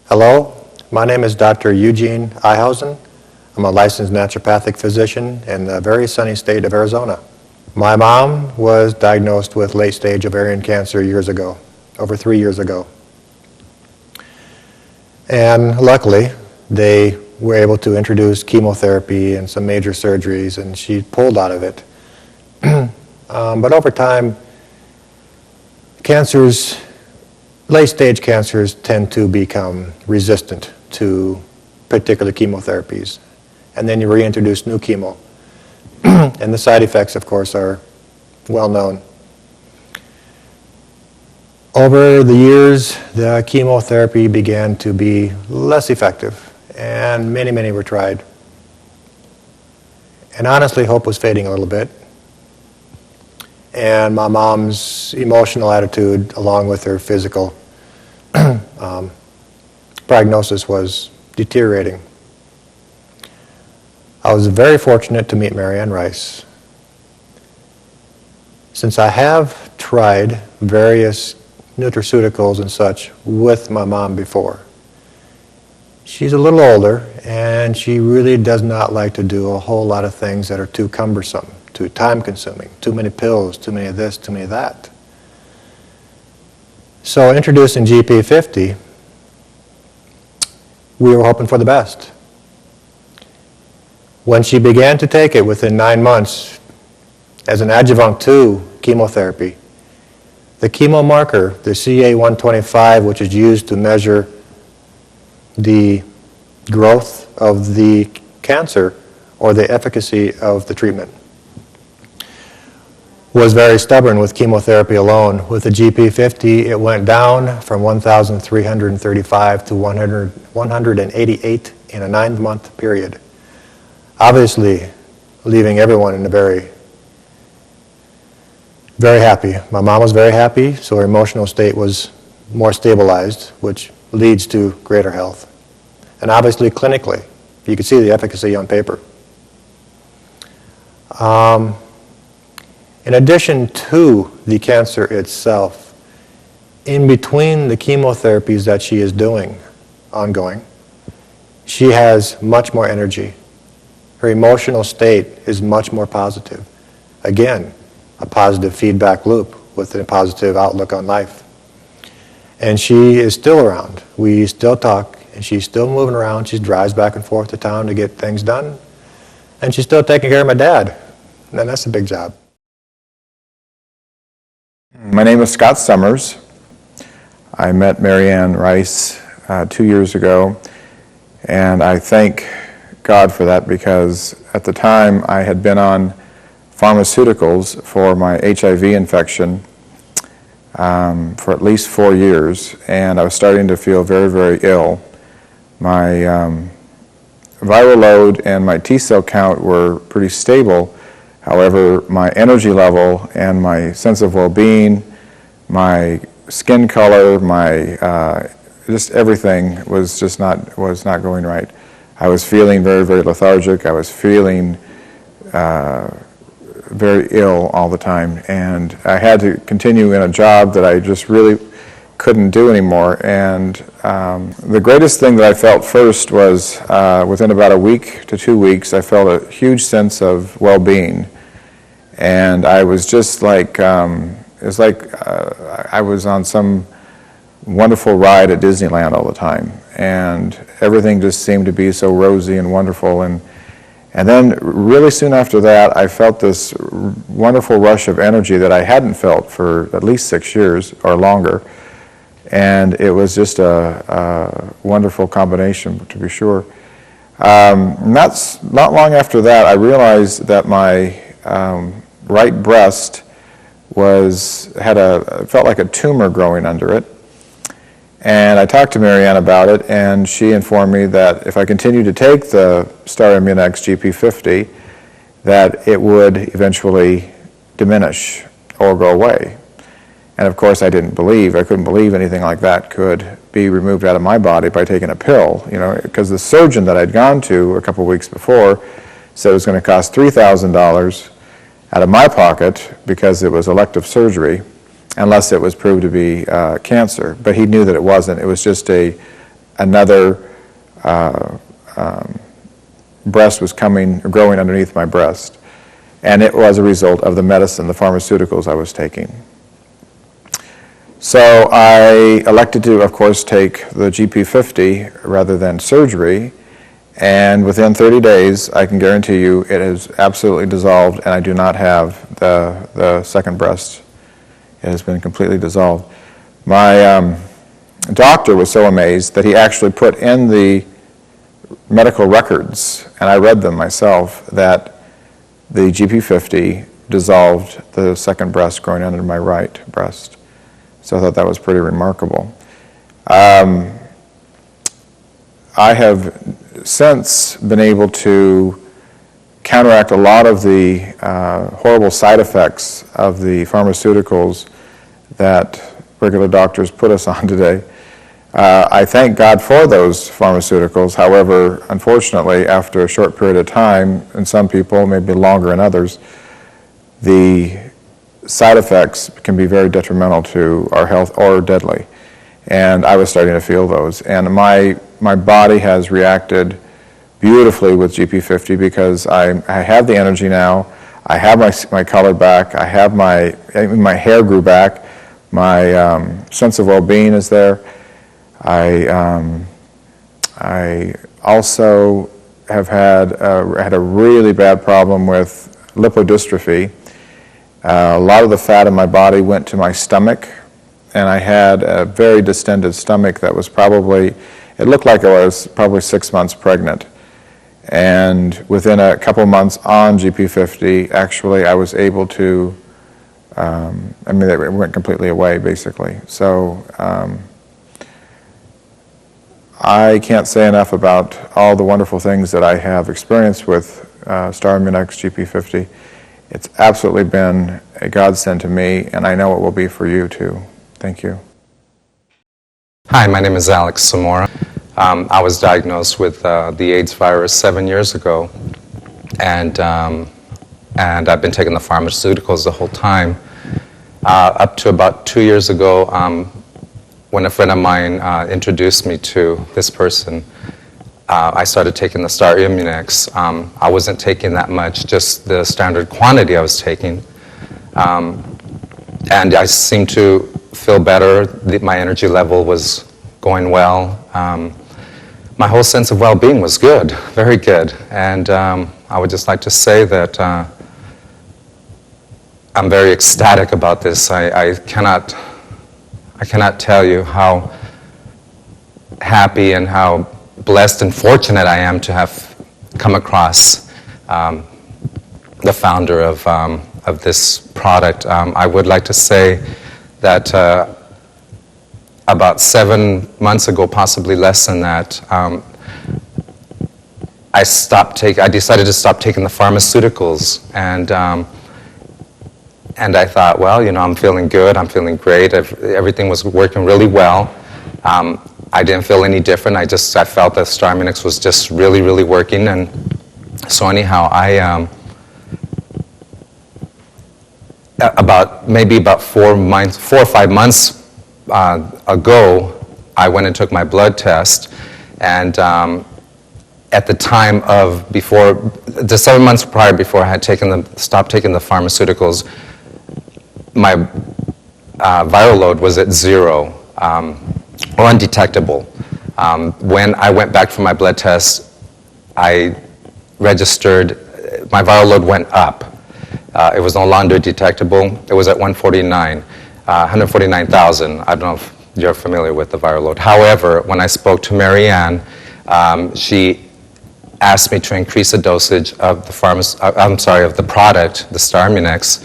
Hello, my name is Dr. Eugene Ihausen. I'm a licensed naturopathic physician in the very sunny state of Arizona. My mom was diagnosed with late-stage ovarian cancer years ago, over 3 years ago. And luckily, they were able to introduce chemotherapy and some major surgeries, and she pulled out of it. But over time, late-stage cancers tend to become resistant to particular chemotherapies. And then you reintroduce new chemo. And the side effects, of course, are well known. Over the years, the chemotherapy began to be less effective, and many were tried. And honestly, hope was fading a little bit. And my mom's emotional attitude, along with her physical prognosis, was deteriorating. I was very fortunate to meet Marianne Rice. Since I have tried various nutraceuticals and such with my mom before, she's a little older, and she really does not like to do a whole lot of things that are too cumbersome, too time-consuming, too many pills, too many of this, too many of that. So introducing GP50, we were hoping for the best. When she began to take it within 9 months as an adjuvant to chemotherapy, the chemo marker, the CA-125, which is used to measure the growth of the cancer or the efficacy of the treatment, was very stubborn with chemotherapy alone. With the GP50, it went down from 1,335 to 188 in a 9-month period. Obviously, leaving everyone in a very happy. My mom was very happy, so her emotional state was more stabilized, which leads to greater health. And obviously, clinically, you could see the efficacy on paper. In addition to the cancer itself, in between the chemotherapies that she is doing ongoing, she has much more energy. Her emotional state is much more positive. Again, a positive feedback loop with a positive outlook on life. And she is still around. We still talk, and she's still moving around. She drives back and forth to town to get things done. And she's still taking care of my dad. And that's a big job. My name is Scott Summers. I met Marianne Rice 2 years ago, and I thank God for that, because at the time I had been on pharmaceuticals for my HIV infection for at least 4 years, and I was starting to feel very ill. My viral load and my T-cell count were pretty stable. However, my energy level and my sense of well-being, my skin color, my just everything was not going right. I was feeling very lethargic. I was feeling very ill all the time, and I had to continue in a job that I just really couldn't do anymore. And the greatest thing that I felt first was within about a week to 2 weeks, I felt a huge sense of well-being. And I was just like, it was like I was on some wonderful ride at Disneyland all the time. And everything just seemed to be so rosy and wonderful. And then really soon after that, I felt this wonderful rush of energy that I hadn't felt for at least 6 years or longer. And it was just a wonderful combination, to be sure. Not long after that, I realized that my right breast felt like a tumor growing under it. And I talked to Marianne about it, and she informed me that if I continued to take the Star Immunex GP50, that it would eventually diminish or go away. And of course I couldn't believe anything like that could be removed out of my body by taking a pill, because the surgeon that I'd gone to a couple weeks before said it was going to cost $3,000 out of my pocket because it was elective surgery, unless it was proved to be cancer. But he knew that it wasn't. It was just a another breast was growing underneath my breast. And it was a result of the medicine, the pharmaceuticals I was taking. So I elected to, of course, take the GP50 rather than surgery. And within 30 days, I can guarantee you it has absolutely dissolved, and I do not have the second breast. It has been completely dissolved. My doctor was so amazed that he actually put in the medical records, and I read them myself, that the GP50 dissolved the second breast growing under my right breast. So I thought that was pretty remarkable. I have since been able to counteract a lot of the horrible side effects of the pharmaceuticals that regular doctors put us on today. I thank God for those pharmaceuticals. However, unfortunately, after a short period of time, in some people, maybe longer in others, the side effects can be very detrimental to our health or deadly. And I was starting to feel those. And my body has reacted beautifully with GP50 because I have the energy now. I have my color back. I have my hair grew back. My sense of well-being is there. I also have had a really bad problem with lipodystrophy. A lot of the fat in my body went to my stomach, and I had a very distended stomach that was it looked like I was probably 6 months pregnant. And within a couple months on GP50, actually, I was able to, it went completely away, basically. So I can't say enough about all the wonderful things that I have experienced with Star Immunex GP50. It's absolutely been a godsend to me, and I know it will be for you too. Thank you. Hi, my name is Alex Zamora. I was diagnosed with the AIDS virus 7 years ago, and I've been taking the pharmaceuticals the whole time. Up to about 2 years ago, when a friend of mine introduced me to this person, I started taking the Star Immunex. I wasn't taking that much, just the standard quantity I was taking. And I seemed to feel better. My energy level was going well. My whole sense of well-being was good, very good. And I would just like to say that I'm very ecstatic about this. I cannot tell you how happy and how blessed and fortunate I am to have come across the founder of this product. I would like to say that about 7 months ago, possibly less than that, I decided to stop taking the pharmaceuticals, and I thought, well, I'm feeling good, I'm feeling great, everything was working really well. I didn't feel any different. I felt that Star Immunex was just really, really working. And so anyhow, about 4 or 5 months ago, I went and took my blood test. And at the time the 7 months prior, before I had stopped taking the pharmaceuticals, my viral load was at 0. Or undetectable. When I went back for my blood test, I registered, my viral load went up. It was no longer detectable. It was at 149,000. I don't know if you're familiar with the viral load. However, when I spoke to Marianne, she asked me to increase the dosage of the product, the Star Immunex,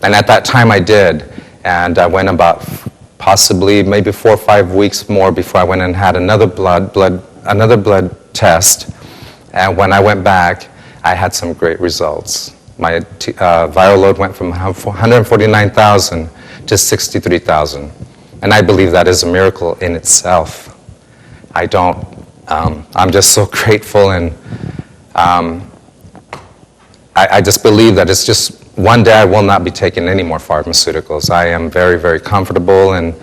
and at that time I did. And I went about possibly maybe 4 or 5 weeks more before I went and had another blood test. And when I went back, I had some great results. My viral load went from 149,000 to 63,000. And I believe that is a miracle in itself. I'm just so grateful, and I just believe that it's just one day I will not be taking any more pharmaceuticals. I am very, very comfortable, and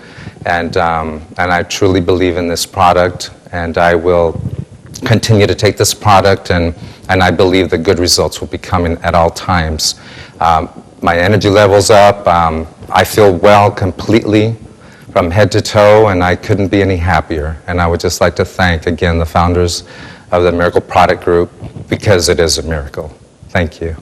I truly believe in this product. and I will continue to take this product, and I believe the good results will be coming at all times. My energy level's up. I feel well completely from head to toe, and I couldn't be any happier. And I would just like to thank, again, the founders of the Miracle Product Group, because it is a miracle. Thank you.